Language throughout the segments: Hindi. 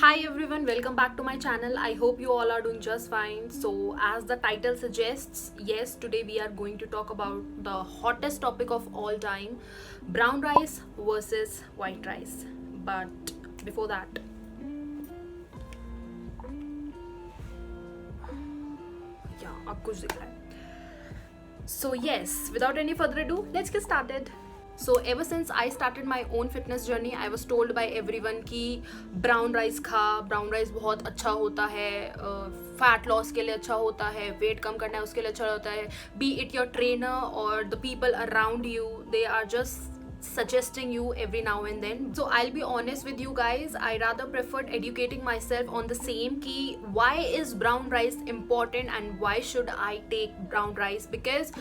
Hi everyone, welcome back to my channel. I hope you all are doing just fine. So, as the title suggests, yes, today we are going to talk about the hottest topic of all time, brown rice versus white rice. But before that, yeah, अब कुछ दिख रहा है. So, yes, without any further ado, let's get started. So ever since I started my own fitness journey, I was told by everyone कि brown rice खा, brown rice बहुत अच्छा होता है, fat loss के लिए अच्छा होता है, weight कम करना है उसके लिए अच्छा होता है. Be it your trainer or the people around you, they are just suggesting you every now and then. So I'll be honest with you guys, I rather preferred educating myself on the same key. Why is brown rice important and why should I take brown rice? Because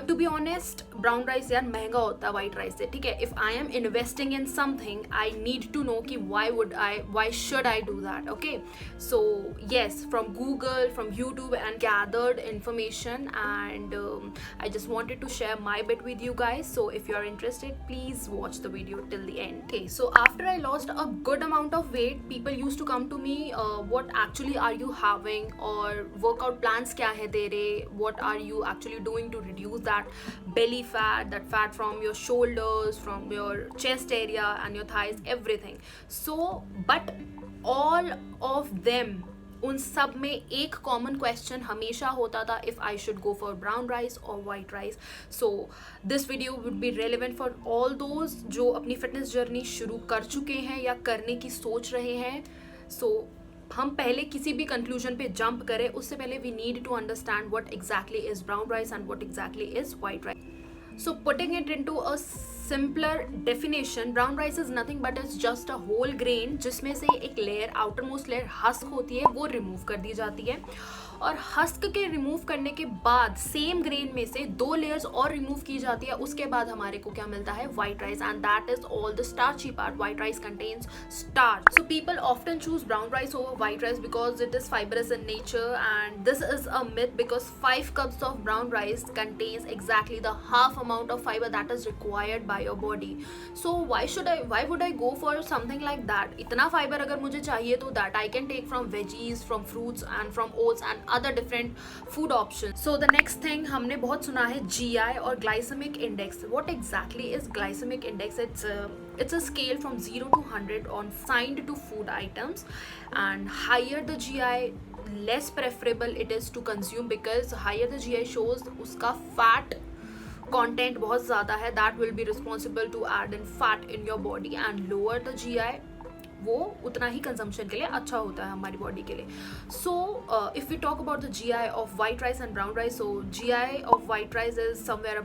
to be honest brown rice यार महंगा होता है वाइट राइस से. ठीक है, if I am investing in something I need to know कि why should I do that. Okay, so yes, from Google, from YouTube and gathered information and I just wanted to share my bit with you guys. So if you are interested, please watch the video till the end. Okay, so after I lost a good amount of weight, people used to come to me, what actually are you having, or workout plans kya hai tere, what are you actually doing to reduce that belly fat, that fat from your shoulders, from your chest area and your thighs, everything. So but all of them, उन सब में एक कॉमन क्वेश्चन हमेशा होता था, if I should go for brown rice और white rice. So this video would be relevant for all those जो अपनी फिटनेस जर्नी शुरू कर चुके हैं या करने की सोच रहे हैं. सो हम पहले किसी भी कंक्लूजन पे जंप करें उससे पहले we need to understand what exactly is brown rice and what exactly is white rice. So putting it into a simpler definition, brown rice is nothing but it's just a whole grain जिसमें से एक लेयर, outermost layer हस्क होती है, वो रिमूव कर दी जाती है. और हस्क के रिमूव करने के बाद सेम ग्रेन में से 2 लेयर्स और रिमूव की जाती है. उसके बाद हमारे को क्या मिलता है, white rice, and that is all the starchy part. White rice contains starch. So people often choose brown rice over white rice because it is fibrous in nature, and this is a myth because 5 cups of brown rice contains exactly the half amount of fiber that is required by your body. So why would I go for something like that? इतना fiber अगर मुझे चाहिए तो that I can take from veggies, from fruits and from oats and other different food options. So the next thing, हमने बहुत सुना है GI और glycemic index. What exactly is glycemic index? It's a scale from 0 to 100 on assigned to food items, and higher the GI, less preferable it is to consume, because higher the GI shows उसका fat content बहुत ज़्यादा है, that will be responsible to add in fat in your body, and lower the GI, वो उतना ही कंजम्पशन के लिए अच्छा होता है हमारी बॉडी के लिए. So if we talk about the GI of white rice and brown rice, so GI of white rice is somewhere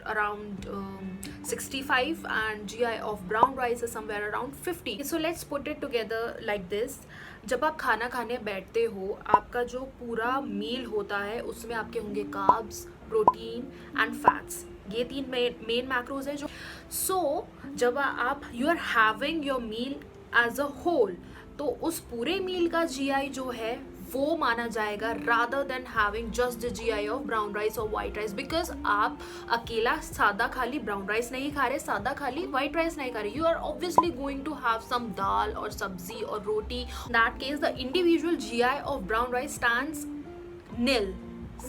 around 65 and GI of brown rice is somewhere around 50. So let's put it together like this. जब आप खाना खाने बैठते हो, आपका जो पूरा मील होता है उसमें आपके होंगे कार्ब्स, प्रोटीन एंड फैट्स. ये 3 मेन मैक्रोज है जो. सो जब आप you are having your meal as a whole, तो उस पूरे मील का GI जो है वो माना जाएगा rather than having just the GI of brown rice or white rice, because आप अकेला सादा खाली brown rice नहीं खा रहे, सादा खाली white rice नहीं खा रहे. You are obviously going to have some दाल और सब्जी और रोटी. In that case the individual GI of brown rice stands nil,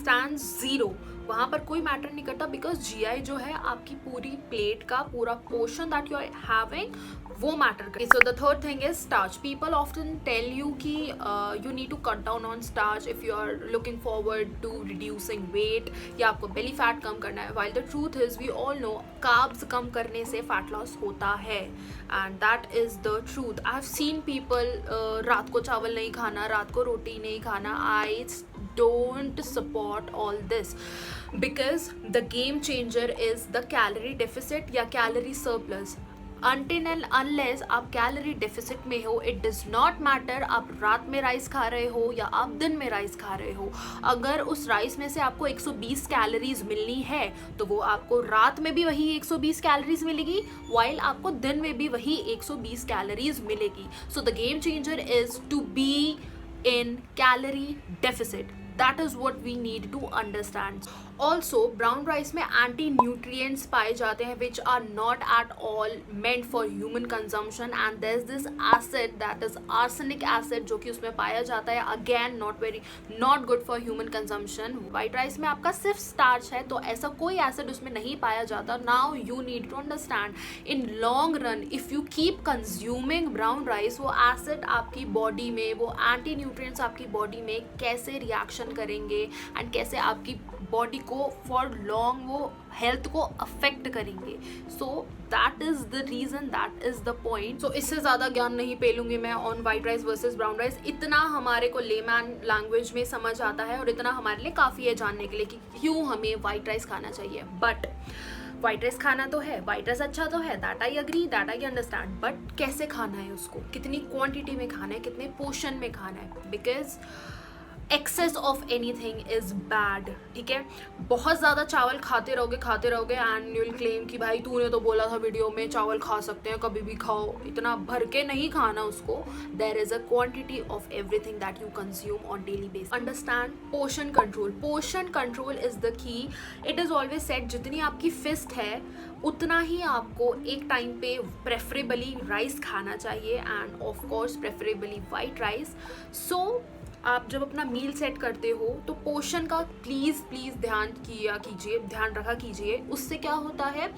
stands 0. वहाँ पर कोई मैटर नहीं करता, बिकॉज GI जो है आपकी पूरी प्लेट का पूरा portion that you are having वो मैटर करता है. So the third thing is starch. People often tell you कि you need to cut down on starch if you are looking forward to reducing weight, या आपको बेली फैट कम करना है. While the truth is we all know carbs कम करने से फैट लॉस होता है, and that is the truth. I have seen people रात को चावल नहीं खाना, रात को रोटी नहीं खाना. आई don't support all this, because the game changer is the calorie deficit या calorie surplus. Until and unless आप कैलोरी डेफिसिट में हो, इट डज नॉट मैटर आप रात में राइस खा रहे हो या आप दिन में राइस खा रहे हो. अगर उस राइस में से आपको 120 कैलोरीज मिलनी है तो वो आपको रात में भी वही 120 कैलोरीज मिलेगी, वाइल आपको दिन में भी वही 120 कैलोरीज मिलेगी. So the game changer is to be in calorie deficit. That is what we need to understand. Also brown rice में एंटी न्यूट्रिएंट्स पाए जाते हैं which are not at all meant for human consumption, and there is this acid that is arsenic acid जो कि उसमें पाया जाता है, again not good for human consumption. White rice में आपका सिर्फ स्टार्च है तो ऐसा कोई एसिड उसमें नहीं पाया जाता। Now you need to understand in long run if you keep consuming brown rice, वो एसिड आपकी बॉडी में, वो एंटी न्यूट्रिएंट्स आपकी बॉडी में कैसे रिएक्शन करेंगे एंड कैसे आपकी बॉडी को फॉर लॉन्ग वो हेल्थ को अफेक्ट करेंगे। So that is the reason, that is the point. So इससे ज़्यादा ज्ञान नहीं पेलूंगी मैं on white rice versus brown rice. इतना हमारे को लेमैन लैंग्वेज में समझ आता है और इतना हमारे लिए काफ़ी है जानने के लिए कि क्यों हमें वाइट राइस खाना चाहिए। बट वाइट राइस खाना तो है, वाइट राइस अच्छा तो है, that I agree, that I understand, but कैसे खाना है उसको, कितनी क्वांटिटी में खाना है, कितने पोर्शन में खाना है, because excess of anything is bad. ठीक है, बहुत ज़्यादा चावल खाते रहोगे एंड यू विल क्लेम कि भाई तूने तो बोला था वीडियो में चावल खा सकते हैं, कभी भी खाओ, इतना भर के नहीं खाना उसको। There is a quantity of everything that you consume on daily basis. Understand portion control, portion control is the key. It is always set जितनी आपकी फिस्ट है उतना ही आपको एक टाइम पे प्रेफरेबली राइस खाना चाहिए, and of course preferably white rice. So आप जब अपना मील सेट करते हो तो पोर्शन का प्लीज़ ध्यान रखा कीजिए। उससे क्या होता है,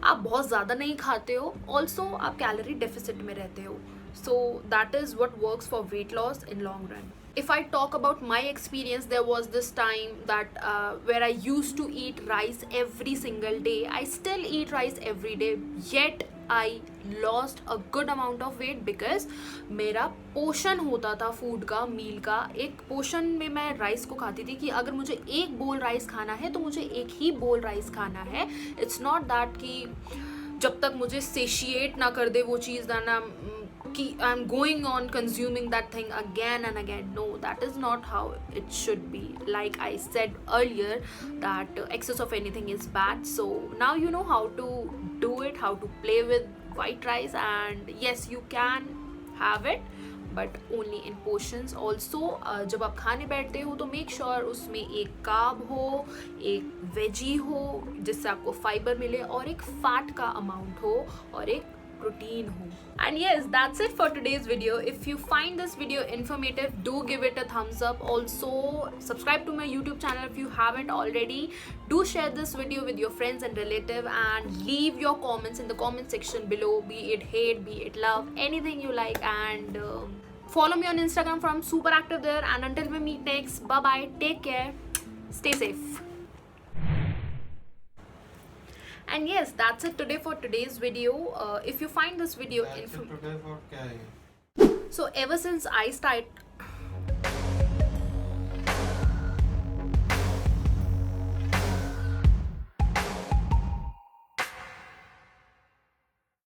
आप बहुत ज़्यादा नहीं खाते हो, ऑल्सो आप कैलोरी डेफिसिट में रहते हो। So that is what works for weight loss in long run. If I talk about my experience, there was this time that where I used to eat rice every single day. I still eat rice every day, yet I lost a good amount of weight because मेरा पोर्शन होता था फूड का, मील का। एक पोर्शन में मैं राइस को खाती थी कि अगर मुझे एक बोल राइस खाना है तो मुझे एक ही बोल राइस खाना है। इट्स नॉट दैट कि जब तक मुझे सेशिएट ना कर दे वो चीज़, ना कि I am going on consuming that thing again and again. No, that is not how it should be. Like I said earlier that excess of anything is bad. So now you know how to do it, how to play with white rice, and yes, you can have it but only in portions. Also जब आप खाने बैठते हो तो मेक श्योर उसमें एक कार्ब हो, एक वेजी हो जिससे आपको फाइबर मिले, और एक फैट का अमाउंट हो, और एक protein ho. And yes, that's it for today's video. If you find this video informative, do give it a thumbs up. Also subscribe to my YouTube channel if you haven't already. Do share this video with your friends and relative, and leave your comments in the comment section below, be it hate, be it love, anything you like. And follow me on Instagram, for I'm super active there. And until we meet next, bye bye, take care, stay safe. And yes, that's it today for today's video. If you find this video today for kya hai? So ever since I started